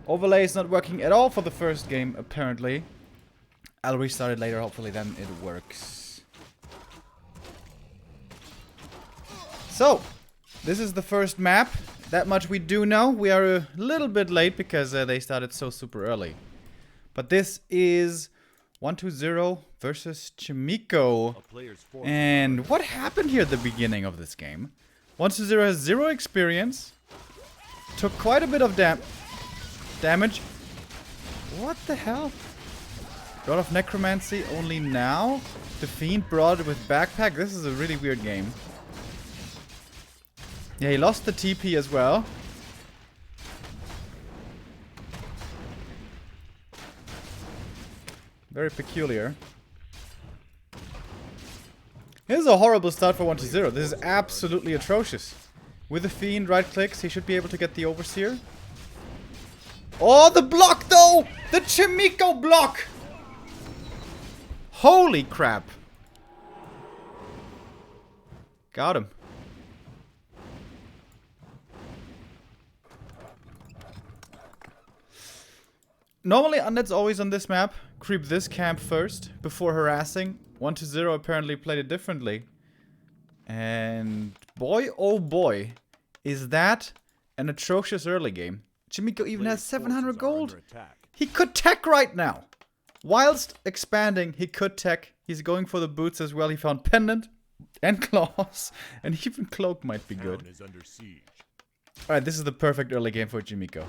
Overlay is not working at all for the first game, apparently. I'll restart it later, hopefully then it works. So, this is the first map. That much we do know. We are a little bit late because they started so super early. But this is 120 versus Chaemiko. And what happened here at the beginning of this game? 120 has 0 experience. Took quite a bit of damage. What the hell? God of Necromancy only now? The Fiend brought it with backpack? This is a really weird game. Yeah, he lost the TP as well. Very peculiar. This is a horrible start for 120. This is absolutely atrocious. With the Fiend right clicks, he should be able to get the Overseer. Oh, the block though! The Chaemiko block! Holy crap. Got him. Normally, Undead's always on this map. Creep this camp first, before harassing. 120 apparently played it differently. And boy, oh boy, is that an atrocious early game. Chaemiko even has 700 gold. He could tech right now. Whilst expanding, he could tech. He's going for the boots as well. He found Pendant and Claws. And even Cloak might be good. Alright, this is the perfect early game for Chaemiko.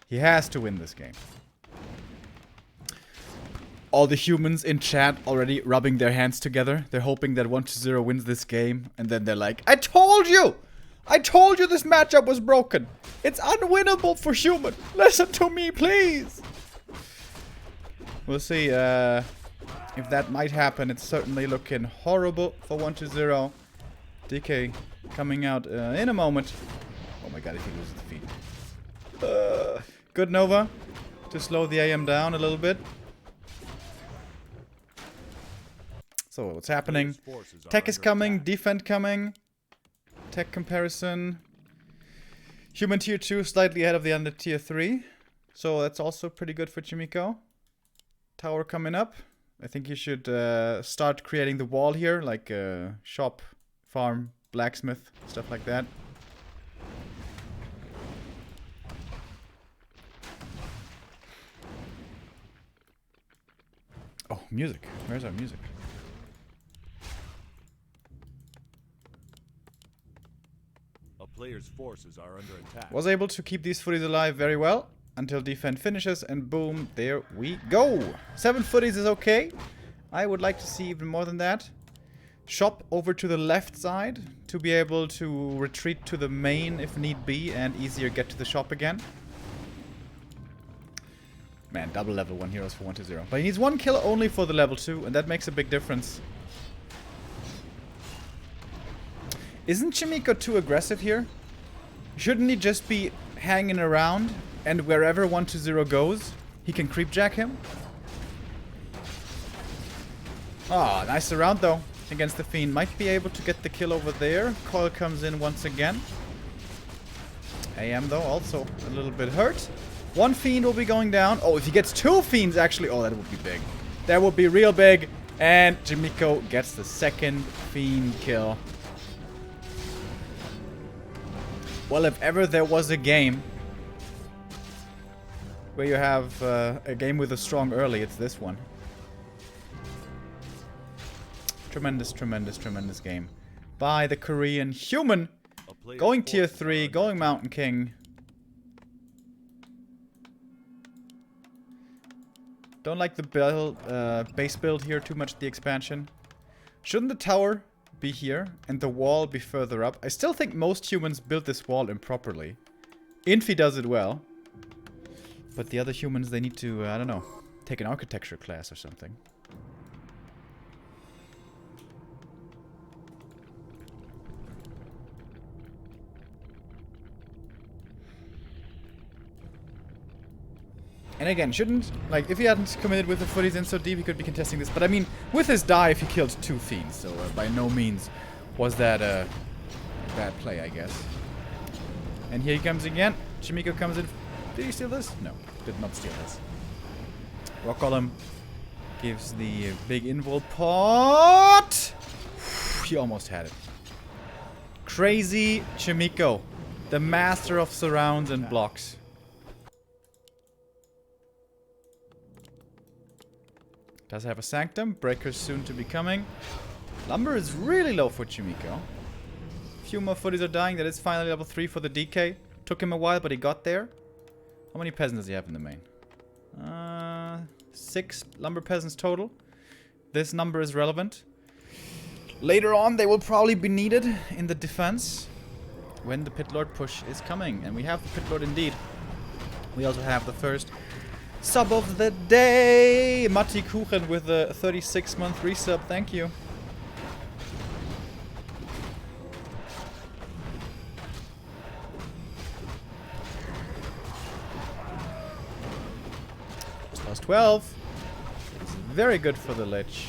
He has to win this game. All the humans in chat already rubbing their hands together. They're hoping that 120 wins this game. And then they're like, I told you! I told you this matchup was broken. It's unwinnable for human. Listen to me, please. We'll see if that might happen. It's certainly looking horrible for 120. DK coming out in a moment. Oh my god, if he loses the feed. Good Nova to slow the AM down a little bit. So what's happening? Tech is coming, defend coming. Tech comparison. Human tier 2 slightly ahead of the under tier 3. So that's also pretty good for Chaemiko. Tower coming up. I think you should start creating the wall here, like shop, farm, blacksmith, stuff like that. Oh, music. Where's our music? Players' forces are under attack. Was able to keep these footies alive very well until defense finishes, and boom, there we go. 7 footies is okay. I would like to see even more than that. Shop over to the left side to be able to retreat to the main if need be and easier get to the shop again. Man, double level 1 heroes for 120. But he needs 1 kill only for the level 2, and that makes a big difference. Isn't Chaemiko too aggressive here? Shouldn't he just be hanging around and wherever 120 goes, he can creepjack him? Ah, nice round though against the Fiend. Might be able to get the kill over there. Coil comes in once again. AM though also a little bit hurt. 1 Fiend will be going down. Oh, if he gets 2 Fiends actually, oh, that would be big. That would be real big. And Chaemiko gets the 2nd Fiend kill. Well, if ever there was a game where you have a game with a strong early, it's this one. Tremendous, tremendous, tremendous game. By the Korean human. Going tier 3, going Mountain King. Don't like the base build here too much, the expansion. Shouldn't the tower be here and the wall be further up? I still think most humans build this wall improperly. Infi does it well. But the other humans, they need to, I don't know, take an architecture class or something. And again, shouldn't, like, if he hadn't committed with the footies in so deep, he could be contesting this. But I mean, with his dive, he killed 2 Fiends. So by no means was that a bad play, I guess. And here he comes again. Chaemiko comes in Did he steal this? No, did not steal this. Rock Golem gives the big invul pot. He almost had it. Crazy Chaemiko, the master of surrounds and blocks. Does have a Sanctum. Breaker's soon to be coming. Lumber is really low for Chaemiko. Few more footies are dying. That is finally level 3 for the DK. Took him a while, but he got there. How many peasants does he have in the main? 6 lumber peasants total. This number is relevant. Later on, they will probably be needed in the defense when the Pit Lord push is coming. And we have the Pit Lord indeed. We also have the first sub of the day. Matti Kuchen with a 36-month resub. Thank you. Plus 12. It's very good for the Lich.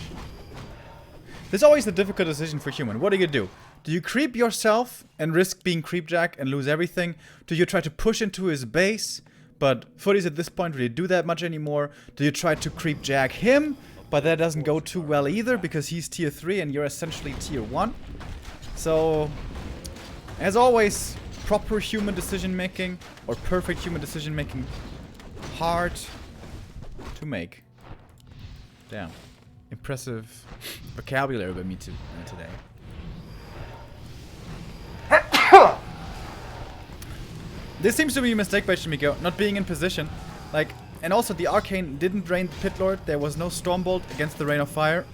This is always the difficult decision for human. What do? Do you creep yourself and risk being creepjack and lose everything? Do you try to push into his base? But footies at this point really do that much anymore. Do you try to creepjack him? But that doesn't go too well either because he's tier 3 and you're essentially tier 1. So, as always, proper human decision making or perfect human decision making, hard to make. Damn. Impressive vocabulary by me too today. This seems to be a mistake by Chaemiko, not being in position. Like, and also the Arcane didn't drain the Pit Lord. There was no Stormbolt against the Rain of Fire.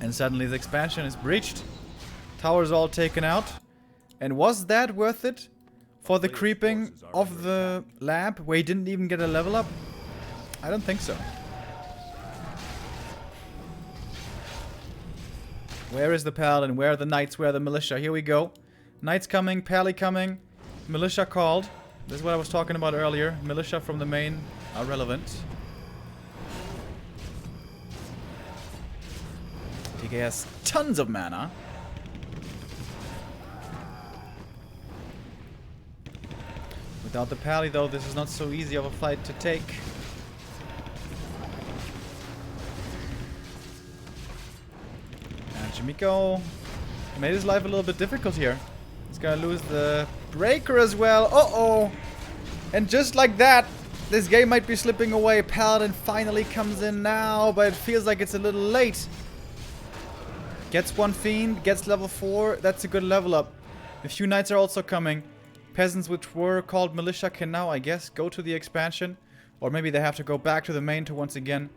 And suddenly the expansion is breached. Towers all taken out. And was that worth it for the creeping of the lab where he didn't even get a level up? I don't think so. Where is the Paladin? Where are the Knights? Where are the Militia? Here we go. Knights coming, Pally coming. Militia called. This is what I was talking about earlier. Militia from the main are relevant. DK has tons of mana. Without the Pally though, this is not so easy of a fight to take. Chaemiko made his life a little bit difficult here. He's gonna lose the Breaker as well. Uh-oh! And just like that, this game might be slipping away. Paladin finally comes in now, but it feels like it's a little late. Gets one Fiend, gets level 4. That's a good level up. A few Knights are also coming. Peasants which were called Militia can now, I guess, go to the expansion. Or maybe they have to go back to the main to once again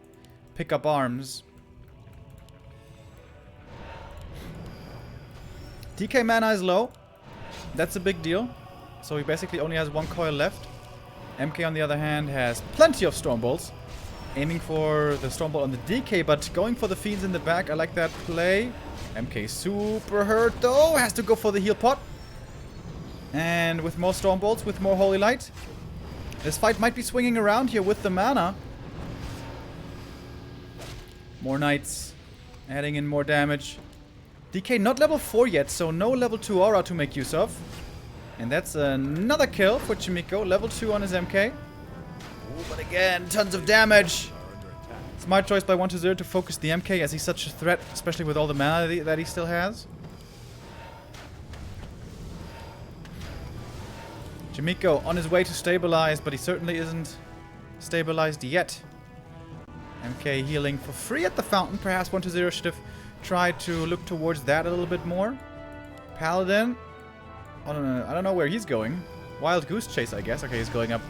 pick up arms. DK mana is low. That's a big deal. So he basically only has 1 coil left. MK on the other hand has plenty of Stormbolts. Aiming for the Stormbolt on the DK, but going for the Fiends in the back. I like that play. MK super hurt though. Has to go for the heal pot. And with more Stormbolts, with more Holy Light. This fight might be swinging around here with the mana. More Knights. Adding in more damage. DK not level 4 yet, so no level 2 aura to make use of. And that's another kill for Chaemiko. Level 2 on his MK. Ooh, but again, tons of damage. Smart choice by 1-0 to focus the MK as he's such a threat, especially with all the mana that he still has. Chaemiko on his way to stabilize, but he certainly isn't stabilized yet. MK healing for free at the fountain. Perhaps 1-0 should have tried to look towards that a little bit more. Paladin. I don't know where he's going. Wild Goose Chase, I guess. Okay, he's going up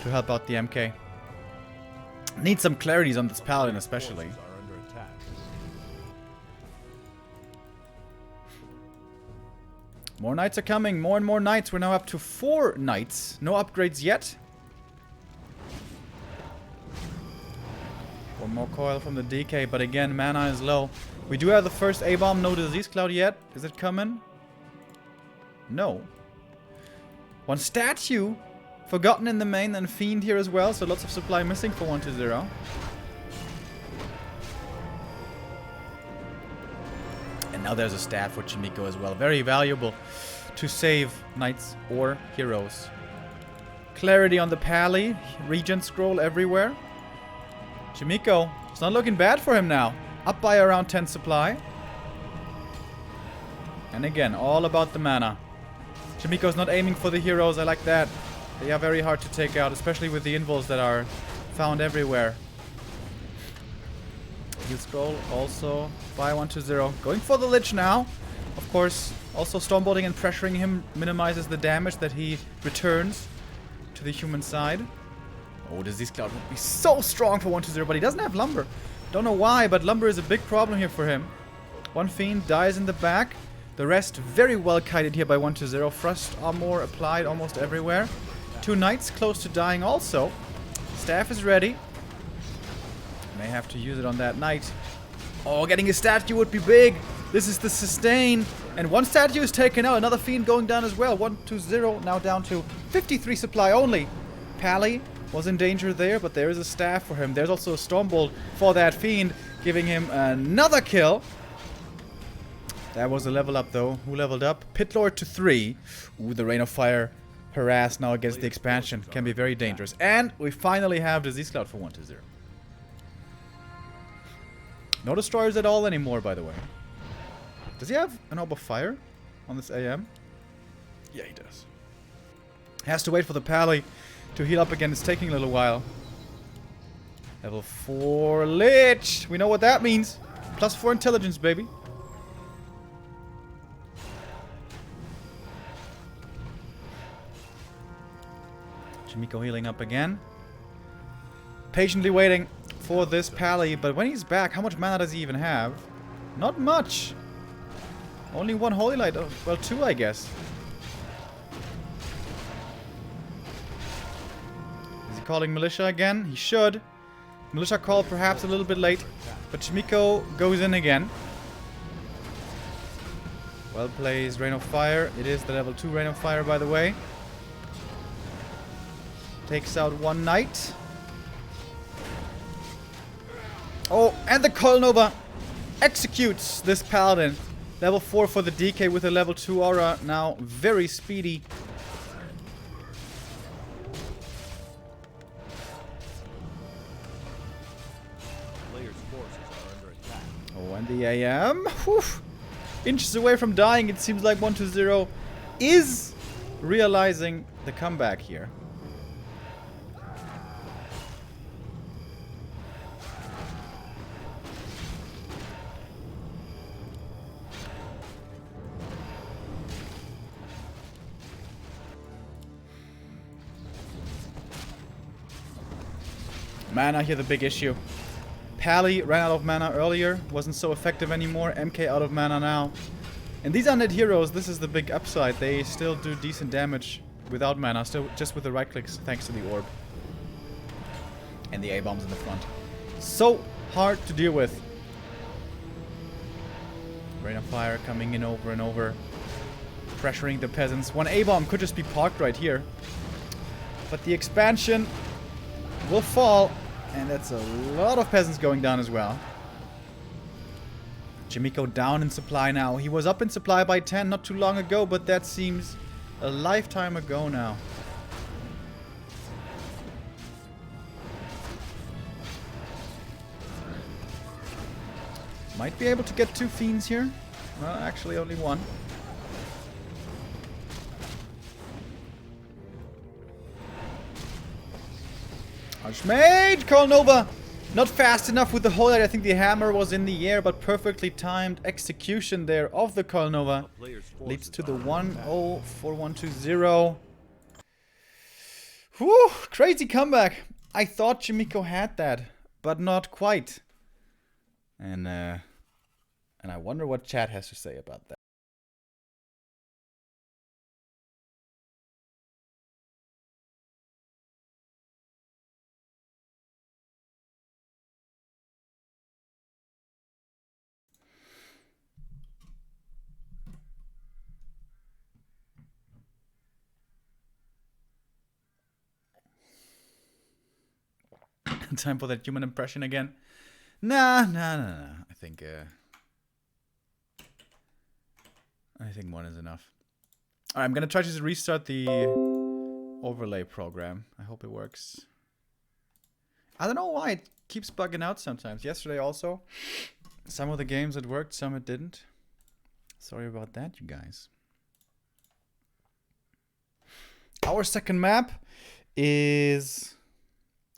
to help out the MK. Need some clarities on this Paladin especially. More Knights are coming. More and more Knights. We're now up to 4 Knights. No upgrades yet. One more coil from the DK, but again, mana is low. We do have the first A-bomb. No Disease Cloud yet. Is it coming? No. One statue. Forgotten in the main and Fiend here as well, so lots of supply missing for 1-0. And now there's a stat for Chaemiko as well. Very valuable to save Knights or Heroes. Clarity on the pally. Regen scroll everywhere. Chaemiko, it's not looking bad for him now. Up by around 10 supply. And again, all about the mana. Chaemiko's not aiming for the heroes. I like that. They are very hard to take out, especially with the invols that are found everywhere. Heal scroll also by 1-0. Going for the Lich now. Of course, also Stormbolting and pressuring him minimizes the damage that he returns to the human side. Oh, Disease Cloud would be so strong for 1-0, but he doesn't have Lumber. Don't know why, but Lumber is a big problem here for him. One Fiend dies in the back. The rest very well kited here by 1-0. Frost Armor applied almost everywhere. 2 Knights close to dying also. Staff is ready. May have to use it on that Knight. Oh, getting a statue would be big. This is the sustain. And one statue is taken out. Another Fiend going down as well. 1-0. Now down to 53 supply only. Pally was in danger there, but there is a staff for him. There's also a Stormbolt for that Fiend, giving him another kill. That was a level up though. Who leveled up? Pitlord to 3. Ooh, the Rain of Fire harass now against the expansion. Can be very dangerous. And we finally have Disease Cloud for 1-0. No destroyers at all anymore, by the way. Does he have an Orb of Fire on this AM? Yeah, he does. Has to wait for the Pally to heal up again. It's taking a little while. Level 4 Lich. We know what that means. +4 intelligence, baby. Chaemiko healing up again. Patiently waiting for this Pally, but when he's back, how much mana does he even have? Not much. Only 1 Holy Light. Oh, well, 2, I guess. Is he calling Militia again? He should. Militia call perhaps a little bit late, but Chaemiko goes in again. Well plays Rain of Fire. It is the level 2 Rain of Fire, by the way. Takes out 1 Knight. Oh, and the Coil Nova executes this Paladin. Level 4 for the DK with a level 2 aura. Now very speedy. Players' forces are under attack. Oh, and the AM. Whew. Inches away from dying. It seems like 1-0 is realizing the comeback here. Mana here the big issue. Pally ran out of mana earlier, wasn't so effective anymore. MK out of mana now. And these undead heroes, this is the big upside. They still do decent damage without mana, still just with the right clicks thanks to the orb. And the A-bombs in the front. So hard to deal with. Rain of Fire coming in over and over. Pressuring the peasants. 1 A-bomb could just be parked right here. But the expansion will fall. And that's a lot of peasants going down as well. Chaemiko down in supply now. He was up in supply by 10 not too long ago, but that seems a lifetime ago now. Might be able to get 2 Fiends here. Well, actually only 1. Archmage! Coil Nova! Not fast enough with the Holy Light. I think the hammer was in the air, but perfectly timed execution there of the Coil Nova. Leads to the 1-0 for 1-0. Whew! Crazy comeback. I thought Chaemiko had that, but not quite. And I wonder what chat has to say about that. Time for that human impression again. Nah. I think 1 is enough. Alright, I'm gonna try to restart the overlay program. I hope it works. I don't know why it keeps bugging out sometimes. Yesterday also. Some of the games it worked, some it didn't. Sorry about that, you guys. Our second map is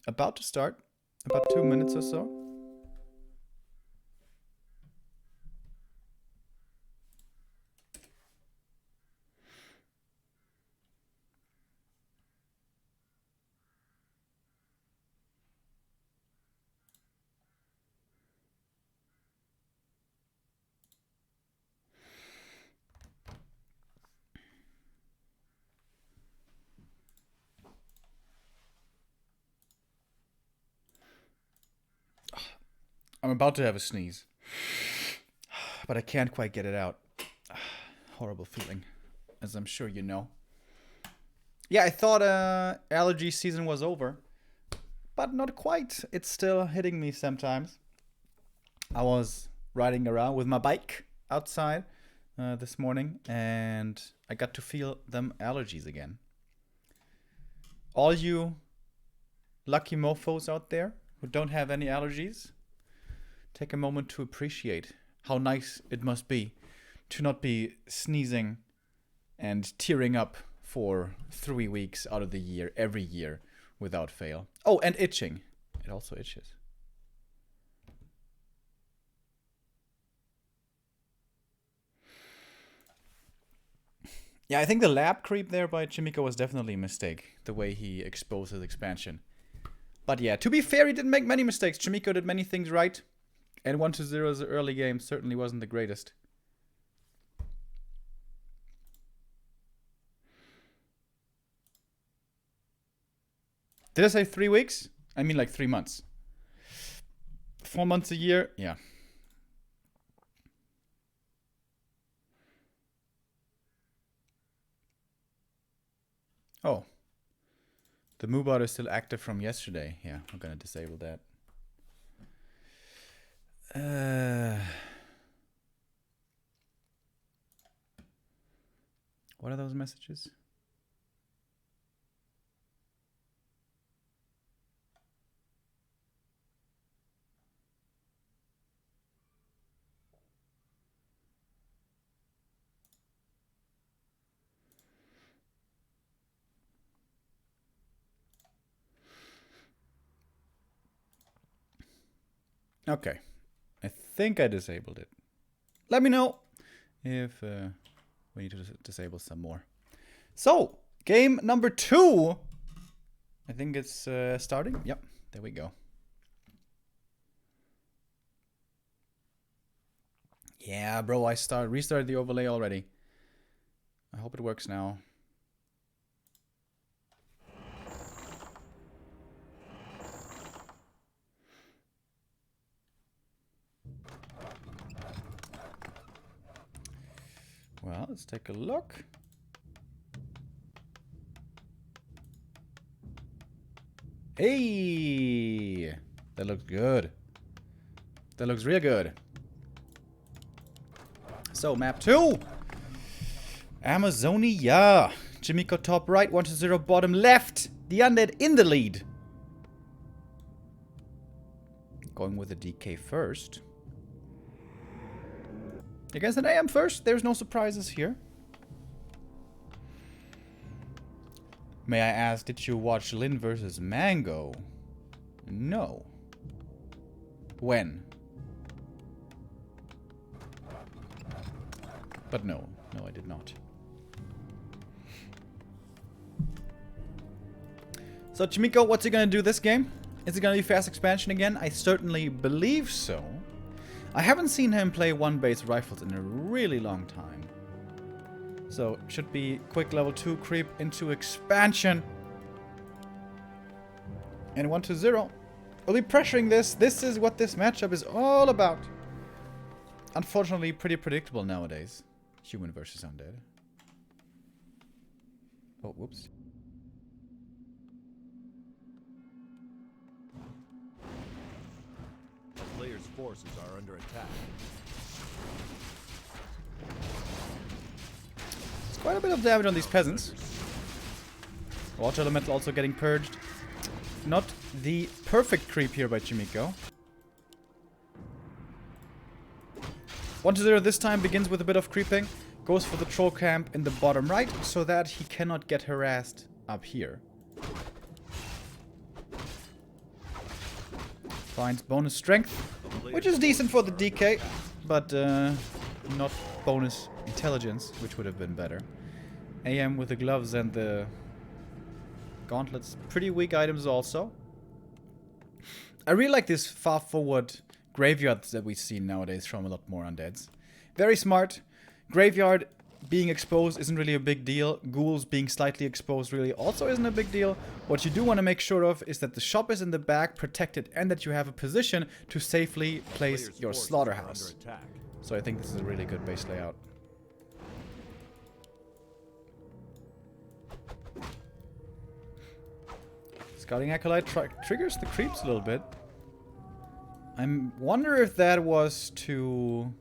about to start. About 2 minutes or so. I'm about to have a sneeze. But I can't quite get it out. Horrible feeling, as I'm sure you know. Yeah, I thought allergy season was over. But not quite. It's still hitting me sometimes. I was riding around with my bike outside this morning. And I got to feel them allergies again. All you lucky mofos out there who don't have any allergies, take a moment to appreciate how nice it must be to not be sneezing and tearing up for 3 weeks out of the year, every year, without fail. Oh, and itching. It also itches. Yeah, I think the lab creep there by Chaemiko was definitely a mistake, the way he exposed his expansion. But yeah, to be fair, he didn't make many mistakes. Chaemiko did many things right. And 1-0's early game certainly wasn't the greatest. Did I say 3 weeks? I mean like 3 months. 4 months a year? Yeah. Oh. The MooBot is still active from yesterday. Yeah, I'm gonna disable that. What are those messages? Okay. I think I disabled it. Let me know if we need to disable some more. So, game number 2. I think it's starting. Yep, there we go. Yeah, bro, I restarted the overlay already. I hope it works now. Well, let's take a look. Hey! That looks good. That looks real good. So, map 2. Amazonia. Chaemiko top right, 1-0 bottom left. The Undead in the lead. Going with the DK first. Against an AM first, there's no surprises here. May I ask, did you watch Lin versus Mango? No. When? But no, I did not. So Chaemiko, what's he gonna do this game? Is it gonna be fast expansion again? I certainly believe so. I haven't seen him play one-base rifles in a really long time. So, should be quick level 2 creep into expansion. And 1-0. We'll be pressuring this. This is what this matchup is all about. Unfortunately, pretty predictable nowadays. Human versus undead. Oh, whoops. Players' forces are under attack. It's quite a bit of damage on these peasants. Water Elemental also getting purged. Not the perfect creep here by Chaemiko. 1-0 this time begins with a bit of creeping. Goes for the troll camp in the bottom right so that he cannot get harassed up here. Finds bonus strength, which is decent for the DK, but not bonus intelligence, which would have been better. AM with the gloves and the gauntlets, pretty weak items also. I really like this far forward graveyards that we see nowadays from a lot more undeads. Very smart. Graveyard being exposed isn't really a big deal. Ghouls being slightly exposed really also isn't a big deal. What you do want to make sure of is that the shop is in the back, protected, and that you have a position to safely place your slaughterhouse. So I think this is a really good base layout. Scouting Acolyte triggers the creeps a little bit. I wonder if that was to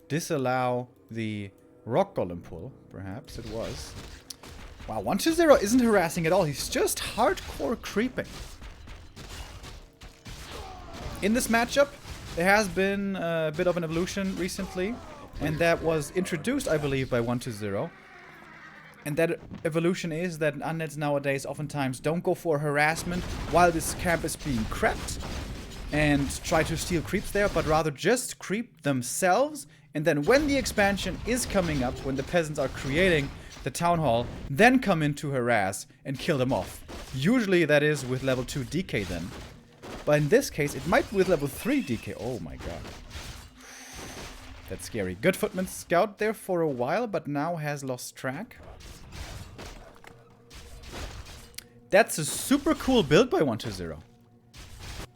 disallow the Rock Golem pull. Perhaps it was. Wow, 1-0 isn't harassing at all. He's just hardcore creeping. In this matchup, there has been a bit of an evolution recently. And that was introduced, I believe, by 1-0. And that evolution is that undeads nowadays oftentimes don't go for harassment while this camp is being crept and try to steal creeps there, but rather just creep themselves. And then when the expansion is coming up, when the peasants are creating the town hall, then come in to harass and kill them off. Usually that is with level 2 DK then. But in this case, it might be with level 3 DK. Oh my god. That's scary. Good footman scout there for a while, but now has lost track. That's a super cool build by 1-0.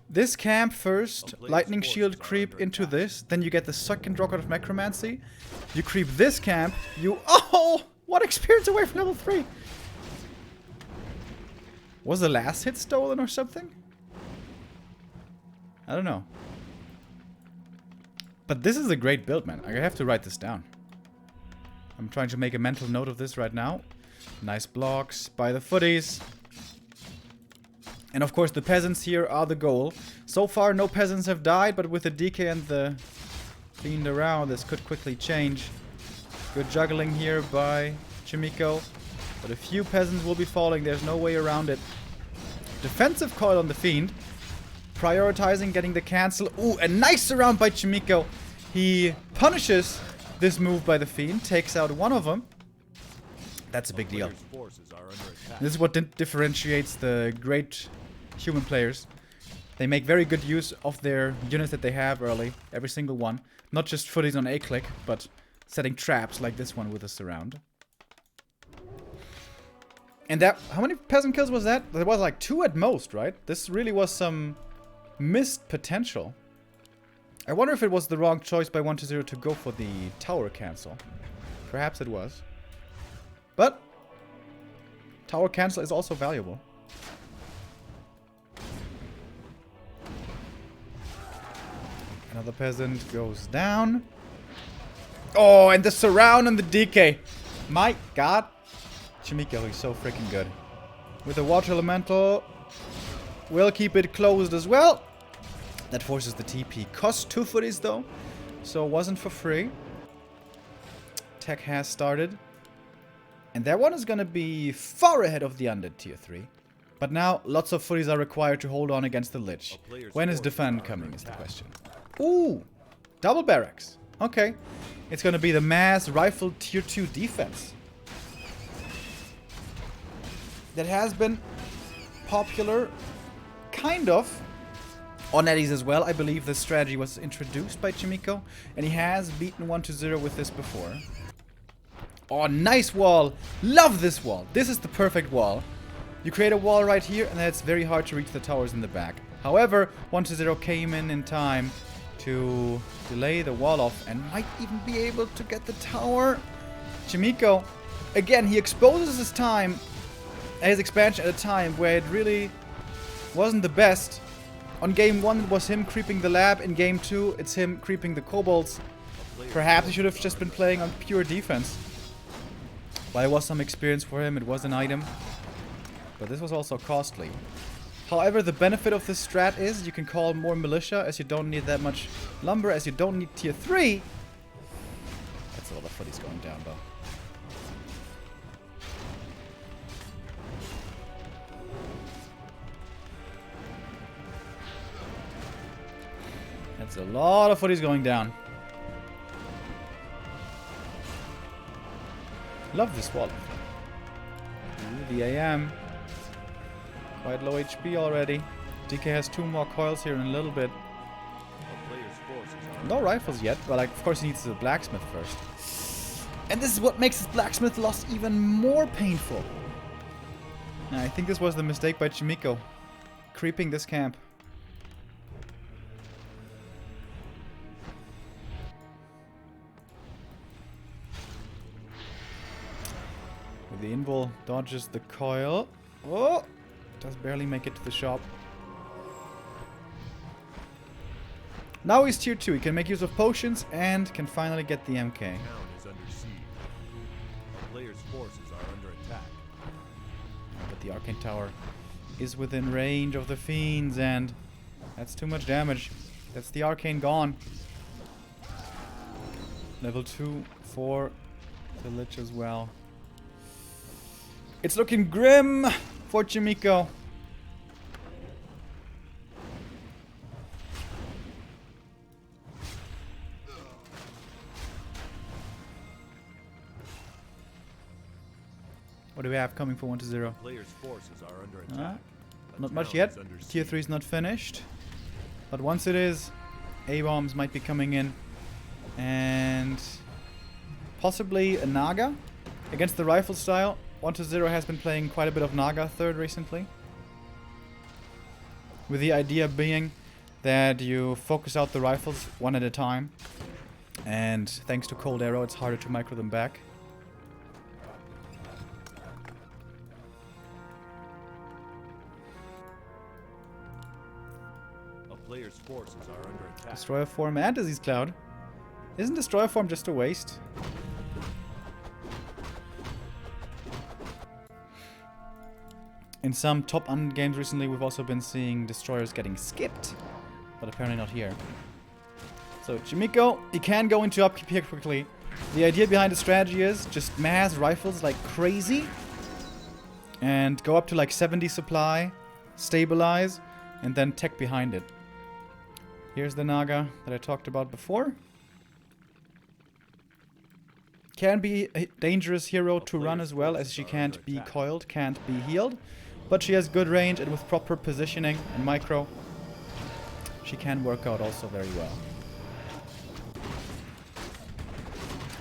This camp first, lightning shield creep into this, then you get the second rocket of necromancy. You creep this camp, you... Oh! 1 experience away from level 3! Was the last hit stolen or something? I don't know. But this is a great build, man. I have to write this down. I'm trying to make a mental note of this right now. Nice blocks by the footies. And of course the peasants here are the goal. So far no peasants have died, but with the DK and the fiend around, this could quickly change. Good juggling here by Chaemiko. But a few peasants will be falling, there's no way around it. Defensive coil on the fiend. Prioritizing getting the cancel. Ooh, a nice surround by Chaemiko. He punishes this move by the fiend, takes out one of them. That's a big deal. This is what differentiates the great human players. They make very good use of their units that they have early, every single one. Not just footies on A-click, but setting traps like this one with a surround. And that, how many peasant kills was that? There was like 2 at most, right? This really was some missed potential. I wonder if it was the wrong choice by 1-0 to go for the tower cancel. Perhaps it was. But tower cancel is also valuable. Another peasant goes down. Oh, and the surround on the DK. My god. Chaemiko is so freaking good. With the water elemental, we'll keep it closed as well. That forces the TP. Cost 2 footies though, so it wasn't for free. Tech has started. And that one is going to be far ahead of the undead tier 3. But now, lots of footies are required to hold on against the Lich. When is defend coming is the question. Ooh! Double barracks. Okay. It's going to be the mass rifle tier 2 defense. That has been popular, kind of, on Eddies as well. I believe this strategy was introduced by Chaemiko. And he has beaten 1-0 with this before. Oh, nice wall. Love this wall. This is the perfect wall. You create a wall right here, and then it's very hard to reach the towers in the back. However, 1-0 came in time to delay the wall off and might even be able to get the tower. Chaemiko, again, he exposes his expansion at a time where it really wasn't the best. On game 1, it was him creeping the lab. In game 2, it's him creeping the kobolds. Perhaps he should have just been playing on pure defense. But it was some experience for him, it was an item. but this was also costly. However, the benefit of this strat is you can call more militia as you don't need that much lumber, as you don't need tier 3. That's a lot of footies going down though. That's a lot of footies going down. Love this wall. Ooh, the AM. Quite low HP already. DK has 2 more coils here in a little bit. No rifles yet, but like, of course he needs the blacksmith first. And this is what makes his blacksmith loss even more painful. Now, I think this was the mistake by Chaemiko. Creeping this camp. The invul dodges the coil. Oh! Does barely make it to the shop. Now he's tier 2. He can make use of potions and can finally get the MK. The town is under siege. The player's forces are under attack. But the arcane tower is within range of the fiends, and that's too much damage. That's the arcane gone. Level 2 for the lich as well. It's looking grim for Chaemiko. What do we have coming for 1-0? Player's forces are under attack. Not much yet. Tier 3 is not finished. But once it is, A-bombs might be coming in. And possibly a Naga against the rifle style. 1-0 has been playing quite a bit of Naga third recently. With the idea being that you focus out the rifles one at a time. And thanks to Cold Arrow, it's harder to micro them back. A player's forces are under attack. Destroyer form and Disease Cloud. Isn't Destroyer form just a waste? In some top end games recently, we've also been seeing destroyers getting skipped, but apparently not here. So Chaemiko, he can go into upkeep here quickly. The idea behind the strategy is just mass rifles like crazy, and go up to like 70 supply, stabilize, and then tech behind it. Here's the Naga that I talked about before. Can be a dangerous hero to run as well, as she can't be coiled, can't be healed. But she has good range, and with proper positioning and micro, she can work out also very well.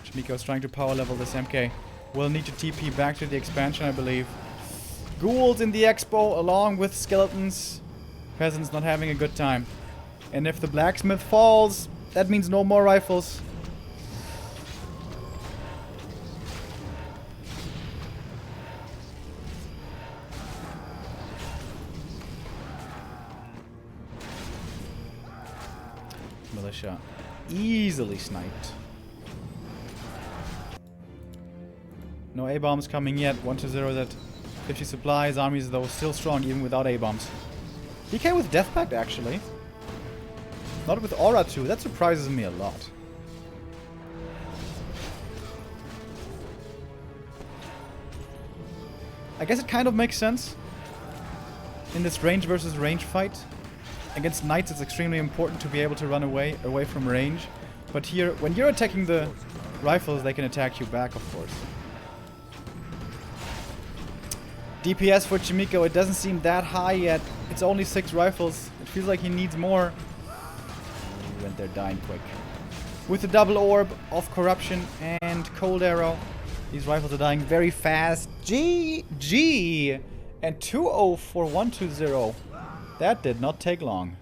Chaemiko is trying to power level this MK. Will need to TP back to the expansion, I believe. Ghouls in the expo along with skeletons. Peasants not having a good time. And if the blacksmith falls, that means no more rifles. Militia easily sniped. No A-bombs coming yet. 1-0 at 50 supplies. Armies though still strong even without A-bombs. DK with Death Pact actually. Not with Aura too. That surprises me a lot. I guess it kind of makes sense in this range versus range fight. Against knights, it's extremely important to be able to run away from range. But here, when you're attacking the rifles, they can attack you back, of course. DPS for Chaemiko, it doesn't seem that high yet. It's only 6 rifles. It feels like he needs more. And they're dying quick. With the double orb of corruption and cold arrow, these rifles are dying very fast. GG! And 2-0 for 1-0. That did not take long.